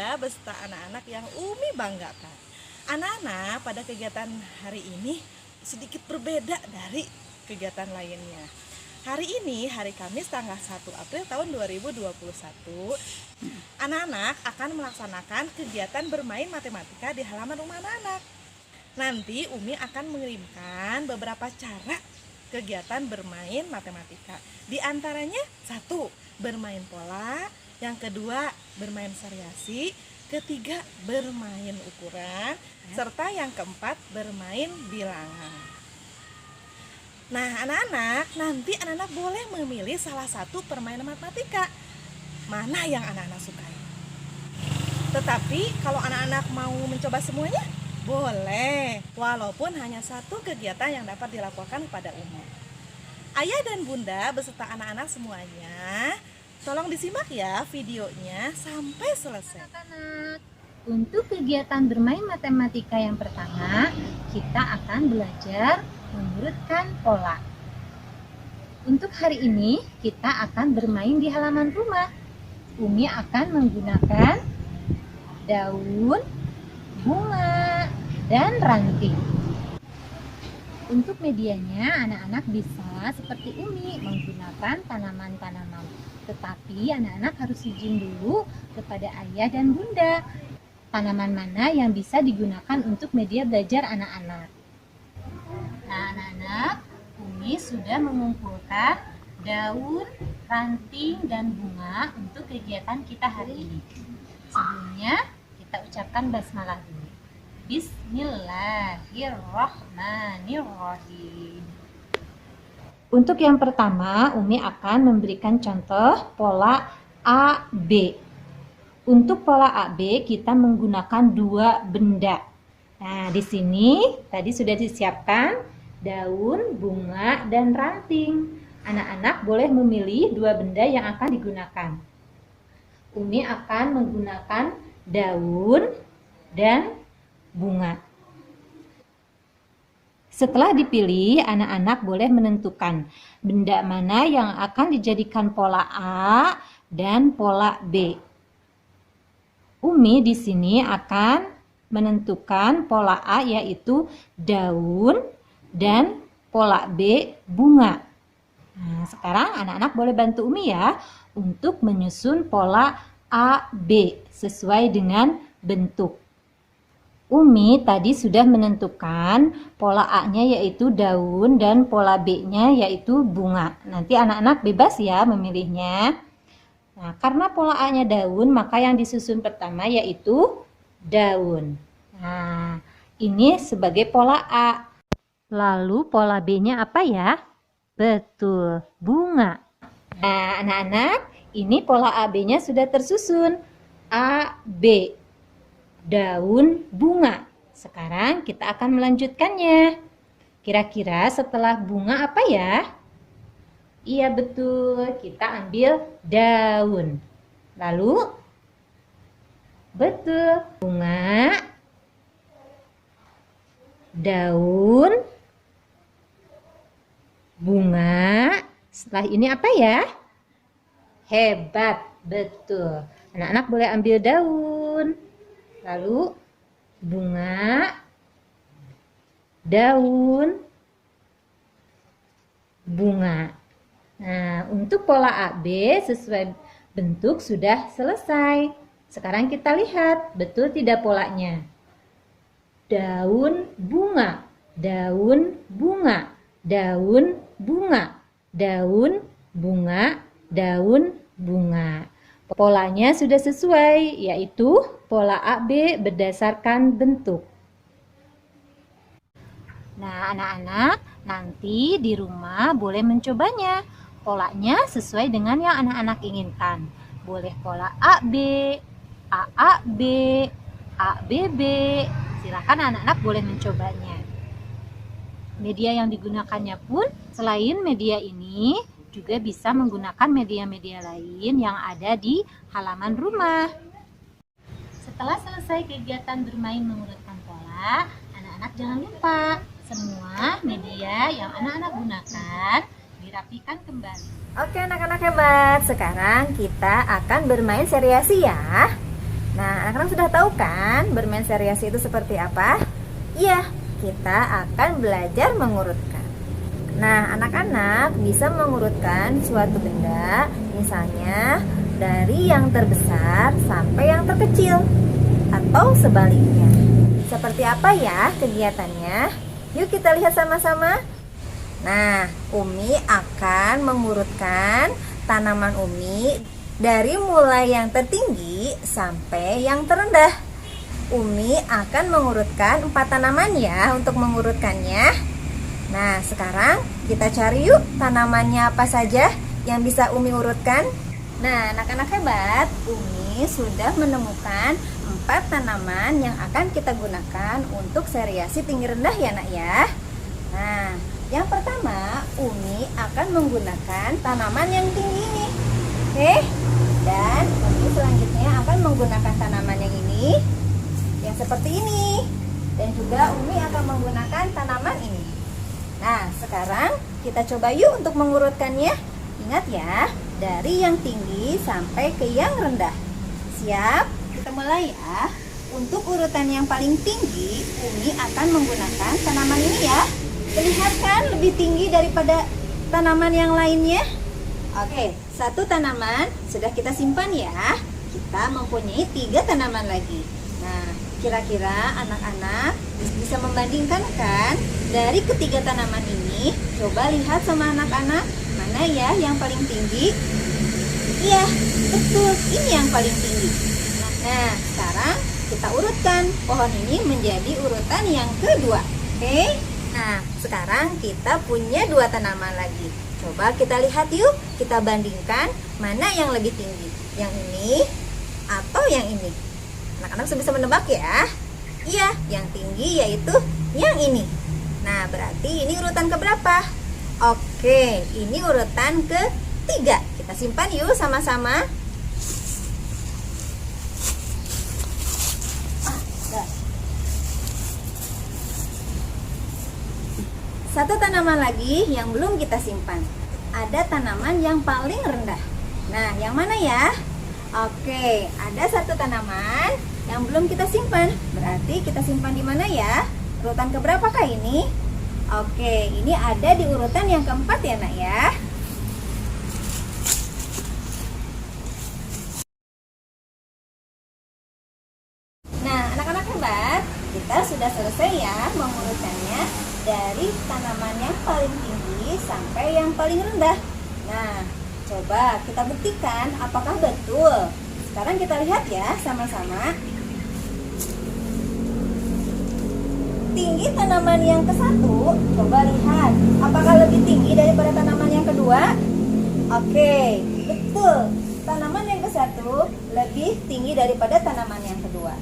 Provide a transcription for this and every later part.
Bunda beserta anak-anak yang Umi banggakan. Anak-anak pada kegiatan hari ini sedikit berbeda dari kegiatan lainnya. Hari ini, hari Kamis tanggal 1 April tahun 2021, anak-anak akan melaksanakan kegiatan bermain matematika di halaman rumah anak-anak. Nanti Umi akan mengirimkan beberapa cara kegiatan bermain matematika. Di antaranya, 1, bermain pola, yang kedua, bermain variasi, ketiga, bermain ukuran, serta yang keempat, bermain bilangan. Nah, anak-anak, nanti anak-anak boleh memilih salah satu permainan matematika. Mana yang anak-anak sukai? Tetapi kalau anak-anak mau mencoba semuanya, boleh, walaupun hanya satu kegiatan yang dapat dilakukan pada umum. Ayah dan Bunda beserta anak-anak semuanya, tolong disimak ya videonya sampai selesai. Anak-anak, untuk kegiatan bermain matematika yang pertama, kita akan belajar mengurutkan pola. Untuk hari ini, kita akan bermain di halaman rumah. Umi akan menggunakan daun, bunga, dan ranting. Untuk medianya, anak-anak bisa seperti Umi menggunakan tanaman-tanaman. Tetapi anak-anak harus izin dulu kepada ayah dan bunda. Tanaman mana yang bisa digunakan untuk media belajar anak-anak. Nah, anak-anak, Umi sudah mengumpulkan daun, ranting, dan bunga untuk kegiatan kita hari ini. Sebelumnya, kita ucapkan basmalah dulu. Bismillahirrahmanirrahim. Untuk yang pertama, Umi akan memberikan contoh pola AB. Untuk pola AB, kita menggunakan dua benda. Nah, di sini tadi sudah disiapkan daun, bunga, dan ranting. Anak-anak boleh memilih dua benda yang akan digunakan. Umi akan menggunakan daun dan bunga. Setelah dipilih, anak-anak boleh menentukan benda mana yang akan dijadikan pola A dan pola B. Umi di sini akan menentukan pola A yaitu daun dan pola B bunga. Nah, sekarang anak-anak boleh bantu Umi ya untuk menyusun pola A, B sesuai dengan bentuk. Umi tadi sudah menentukan pola A-nya yaitu daun dan pola B-nya yaitu bunga. Nanti anak-anak bebas ya memilihnya. Nah, karena pola A-nya daun, maka yang disusun pertama yaitu daun. Nah, ini sebagai pola A. Lalu pola B-nya apa ya? Betul, bunga. Nah, anak-anak, ini pola AB-nya sudah tersusun. A, B. Daun, bunga. Sekarang kita akan melanjutkannya. Kira-kira setelah bunga apa ya? Iya betul, kita ambil daun. Lalu, betul, bunga, daun, bunga. Setelah ini apa ya? Hebat, betul. Anak-anak boleh ambil daun. Lalu bunga, daun, bunga. Nah, untuk pola AB sesuai bentuk sudah selesai. Sekarang kita lihat, betul tidak polanya? Daun, bunga, daun, bunga, daun, bunga, daun, bunga, daun, bunga. Polanya sudah sesuai, yaitu pola AB berdasarkan bentuk. Nah, anak-anak, nanti di rumah boleh mencobanya. Polanya sesuai dengan yang anak-anak inginkan. Boleh pola AB, AAB, ABB. Silakan anak-anak boleh mencobanya. Media yang digunakannya pun selain media ini, juga bisa menggunakan media-media lain yang ada di halaman rumah. Setelah selesai kegiatan bermain mengurutkan pola, anak-anak jangan lupa semua media yang anak-anak gunakan dirapikan kembali. Oke anak-anak hebat, sekarang kita akan bermain variasi ya. Nah, anak-anak sudah tahu kan bermain seriasi itu seperti apa? Iya, kita akan belajar mengurutkan. Nah, anak-anak bisa mengurutkan suatu benda, misalnya dari yang terbesar sampai yang terkecil, atau sebaliknya. Seperti apa ya kegiatannya? Yuk kita lihat sama-sama. Nah, Umi akan mengurutkan tanaman Umi dari mulai yang tertinggi sampai yang terendah. Umi akan mengurutkan 4 tanaman ya untuk mengurutkannya. Nah, sekarang kita cari yuk tanamannya apa saja yang bisa Umi urutkan. Nah, anak-anak hebat, Umi sudah menemukan 4 tanaman yang akan kita gunakan untuk seriasi tinggi rendah ya nak ya. Nah, yang pertama Umi akan menggunakan tanaman yang tinggi ini. Oke, dan Umi selanjutnya akan menggunakan tanaman yang ini, yang seperti ini. Dan juga Umi akan menggunakan tanaman ini. Nah, sekarang kita coba yuk untuk mengurutkannya. Ingat ya, dari yang tinggi sampai ke yang rendah. Siap? Kita mulai ya. Untuk urutan yang paling tinggi, Umi akan menggunakan tanaman ini ya. Terlihat kan lebih tinggi daripada tanaman yang lainnya? Oke, 1 tanaman sudah kita simpan ya. Kita mempunyai 3 tanaman lagi. Nah, kira-kira anak-anak bisa membandingkan kan dari ketiga tanaman ini? Coba lihat sama anak-anak, mana ya yang paling tinggi? Iya, betul, ini yang paling tinggi. Nah, sekarang kita urutkan pohon ini menjadi urutan yang kedua. Oke? Nah, sekarang kita punya 2 tanaman lagi. Coba kita lihat yuk, kita bandingkan mana yang lebih tinggi, yang ini atau yang ini. Anak-anak sudah bisa menebak ya? Iya, yang tinggi yaitu yang ini. Nah, berarti ini urutan keberapa? Oke, ini urutan ketiga. Kita simpan yuk sama-sama. Satu tanaman lagi yang belum kita simpan. Ada tanaman yang paling rendah. Nah, yang mana ya? Oke, ada 1 tanaman yang belum kita simpan. Berarti kita simpan di mana ya? Urutan keberapakah ini? Oke, ini ada di urutan yang keempat ya nak ya. Nah, anak-anak hebat, kita sudah selesai ya mengurutkannya dari tanaman yang paling tinggi sampai yang paling rendah. Nah, coba kita buktikan apakah betul. Sekarang kita lihat ya sama-sama. Tinggi tanaman yang ke-1, coba lihat apakah lebih tinggi daripada tanaman yang kedua? Oke, betul. Tanaman yang ke-1 lebih tinggi daripada tanaman yang kedua.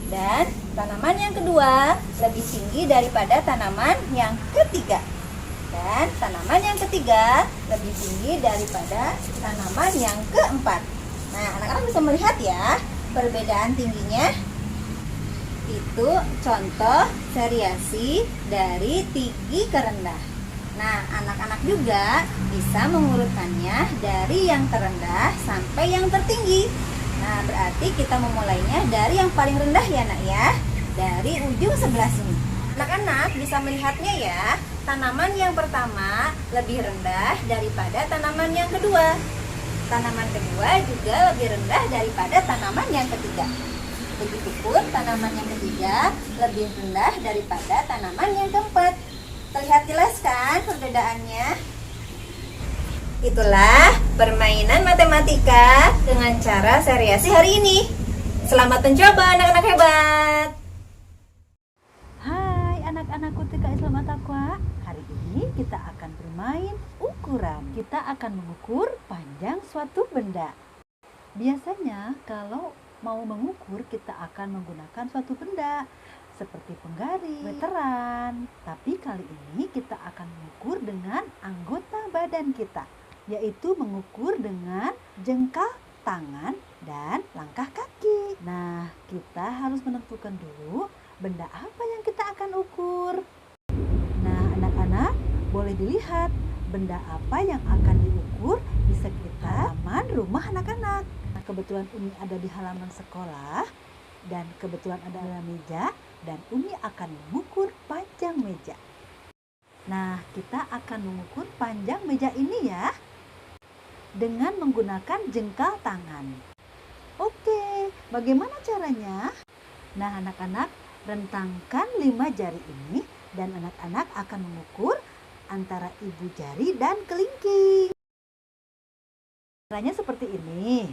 Dan tanaman yang kedua lebih tinggi daripada tanaman yang ketiga. Dan tanaman yang ketiga lebih tinggi daripada tanaman yang keempat. Nah, anak-anak bisa melihat ya perbedaan tingginya. Itu contoh seriasi dari tinggi ke rendah. Nah, anak-anak juga bisa mengurutkannya dari yang terendah sampai yang tertinggi. Nah, berarti kita memulainya dari yang paling rendah ya nak ya, dari ujung sebelah sini. Anak-anak bisa melihatnya ya, tanaman yang pertama lebih rendah daripada tanaman yang kedua. Tanaman kedua juga lebih rendah daripada tanaman yang ketiga. Begitupun tanaman yang ketiga lebih rendah daripada tanaman yang keempat. Terlihat jelas kan perbedaannya? Itulah permainan matematika dengan cara seriasi hari ini. Selamat mencoba anak-anak hebat. Hai anak-anakku TK Islam At-Taqwa. Hari ini kita akan bermain ukuran. Kita akan mengukur panjang suatu benda. Biasanya kalau mau mengukur kita akan menggunakan suatu benda seperti penggaris, meteran. Tapi kali ini kita akan mengukur dengan anggota badan kita, yaitu mengukur dengan jengkal tangan dan langkah kaki. Nah, kita harus menentukan dulu benda apa yang kita akan ukur. Nah, anak-anak boleh dilihat benda apa yang akan diukur di sekitar halaman rumah anak-anak. Nah, kebetulan Umi ada di halaman sekolah dan kebetulan ada meja dan Umi akan mengukur panjang meja. Nah, kita akan mengukur panjang meja ini ya dengan menggunakan jengkal tangan. Oke, bagaimana caranya? Nah, anak-anak rentangkan 5 jari ini dan anak-anak akan mengukur antara ibu jari dan kelingking. Caranya seperti ini.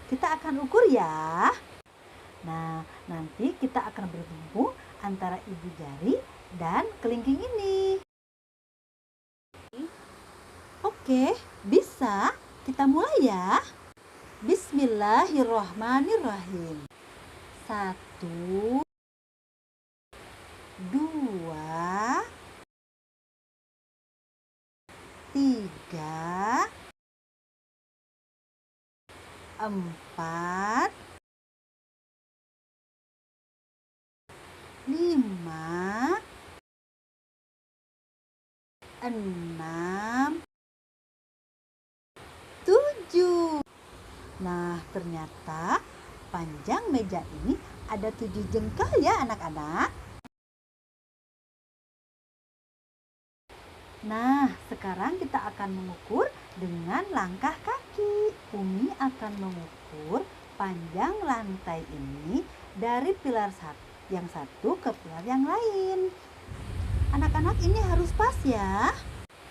Kita akan ukur ya. Nah, nanti kita akan bertumpu antara ibu jari dan kelingking ini. Oke, bisa. Kita mulai ya. Bismillahirrahmanirrahim. 1, 2, 3, 4, 5, 6, 7. Nah, ternyata panjang meja ini ada 7 jengkal ya anak-anak. Nah, sekarang kita akan mengukur dengan langkah kaki. Umi akan mengukur panjang lantai ini dari pilar yang satu ke pilar yang lain. Anak-anak ini harus pas ya.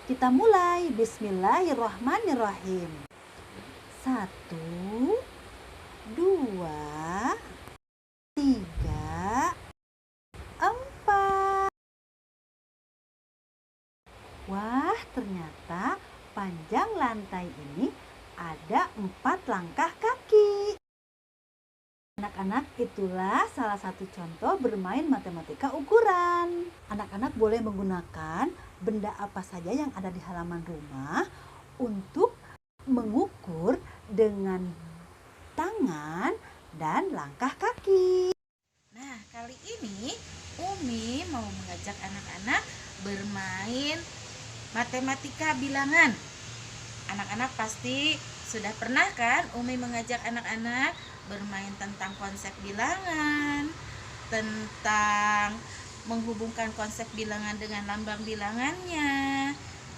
Kita mulai. Bismillahirrahmanirrahim. 1, 2, 3, 4. Wah, ternyata panjang lantai ini ada 4 langkah kaki. Anak-anak, itulah salah satu contoh bermain matematika ukuran. Anak-anak boleh menggunakan benda apa saja yang ada di halaman rumah untuk mengukur dengan tangan dan langkah kaki. Nah, kali ini Umi mau mengajak anak-anak bermain matematika bilangan. Anak-anak pasti sudah pernah kan Umi mengajak anak-anak bermain tentang konsep bilangan, tentang menghubungkan konsep bilangan dengan lambang bilangannya.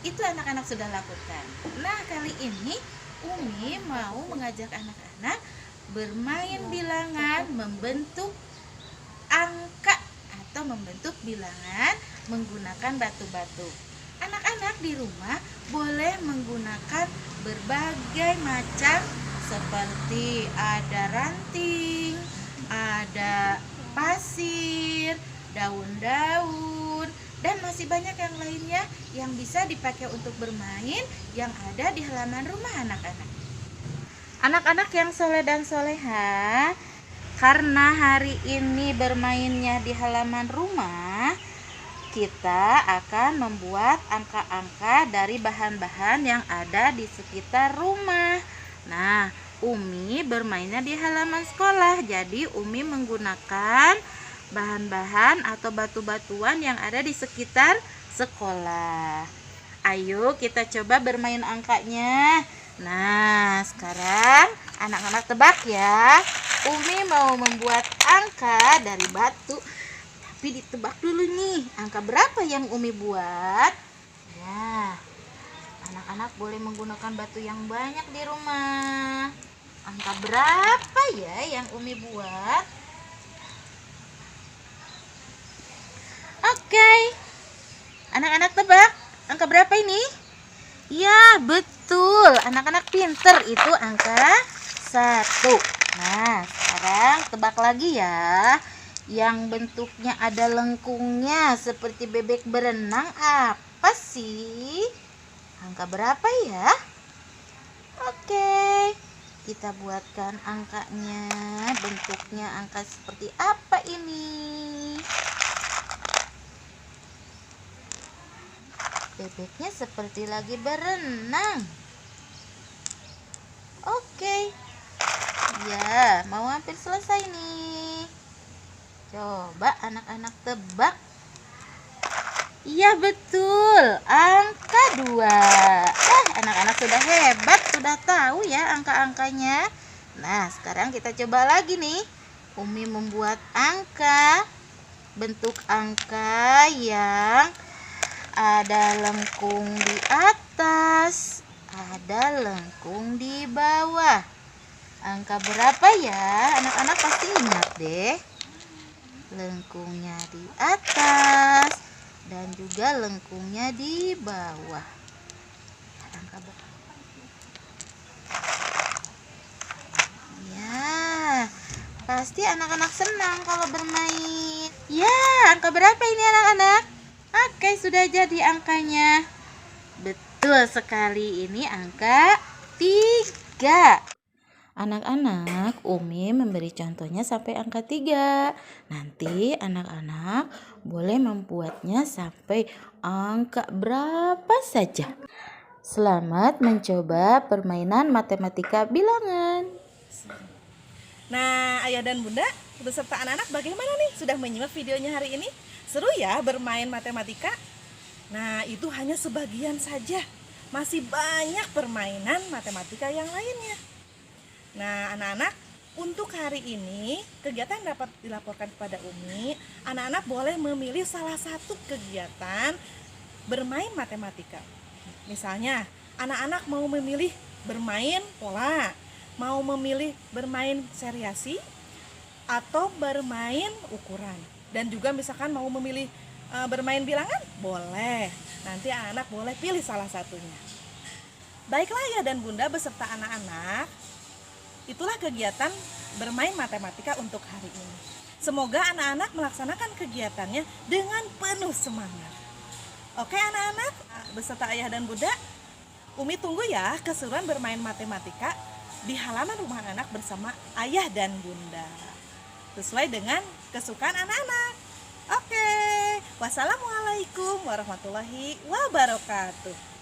Itu anak-anak sudah lakukan. Nah, kali ini Umi mau mengajak anak-anak bermain bilangan, membentuk angka atau membentuk bilangan menggunakan batu-batu. Anak-anak di rumah boleh menggunakan berbagai macam seperti ada ranting, ada pasir, daun-daun, dan masih banyak yang lainnya yang bisa dipakai untuk bermain yang ada di halaman rumah anak-anak. Anak-anak yang soleh dan soleha, karena hari ini bermainnya di halaman rumah, kita akan membuat angka-angka dari bahan-bahan yang ada di sekitar rumah. Nah, Umi bermainnya di halaman sekolah, jadi Umi menggunakan bahan-bahan atau batu-batuan yang ada di sekitar sekolah. Ayo kita coba bermain angkanya. Nah, sekarang anak-anak tebak ya. Umi mau membuat angka dari batu. Tapi ditebak dulu nih, angka berapa yang Umi buat? Ya, anak-anak boleh menggunakan batu yang banyak di rumah. Angka berapa ya yang Umi buat? Oke, anak-anak tebak, angka berapa ini? Ya, betul, anak-anak pinter, itu angka 1. Nah, sekarang tebak lagi ya. Yang bentuknya ada lengkungnya seperti bebek berenang, apa sih? Angka berapa ya? Oke, kita buatkan angkanya. Bentuknya angka seperti apa ini? Bebeknya seperti lagi berenang. Oke. Ya, mau hampir selesai nih. Coba anak-anak tebak. Iya betul, angka 2. Anak-anak sudah hebat, sudah tahu ya angka-angkanya. Nah, sekarang kita coba lagi nih. Umi membuat angka, bentuk angka yang ada lengkung di atas, ada lengkung di bawah. Angka berapa ya? Anak-anak pasti ingat deh. Lengkungnya di atas dan juga lengkungnya di bawah. Angka berapa? Ya, pasti anak-anak senang kalau bermain. Ya, angka berapa ini anak-anak? Oke, sudah jadi angkanya. Betul sekali, ini angka 3. Anak-anak, Umi memberi contohnya sampai angka 3. Nanti anak-anak boleh membuatnya sampai angka berapa saja. Selamat mencoba permainan matematika bilangan. Nah, ayah dan bunda beserta anak-anak bagaimana nih? Sudah menyimak videonya hari ini? Seru ya bermain matematika? Nah, itu hanya sebagian saja. Masih banyak permainan matematika yang lainnya. Nah, anak-anak, untuk hari ini kegiatan dapat dilaporkan kepada Umi. Anak-anak boleh memilih salah satu kegiatan bermain matematika. Misalnya, anak-anak mau memilih bermain pola, mau memilih bermain seriasi, atau bermain ukuran. Dan juga misalkan mau memilih bermain bilangan, boleh. Nanti anak-anak boleh pilih salah satunya. Baiklah ya dan bunda beserta anak-anak, itulah kegiatan bermain matematika untuk hari ini. Semoga anak-anak melaksanakan kegiatannya dengan penuh semangat. Oke anak-anak, beserta ayah dan bunda, Umi tunggu ya keseruan bermain matematika di halaman rumah anak bersama ayah dan bunda, sesuai dengan kesukaan anak-anak. Oke, wassalamualaikum warahmatullahi wabarakatuh.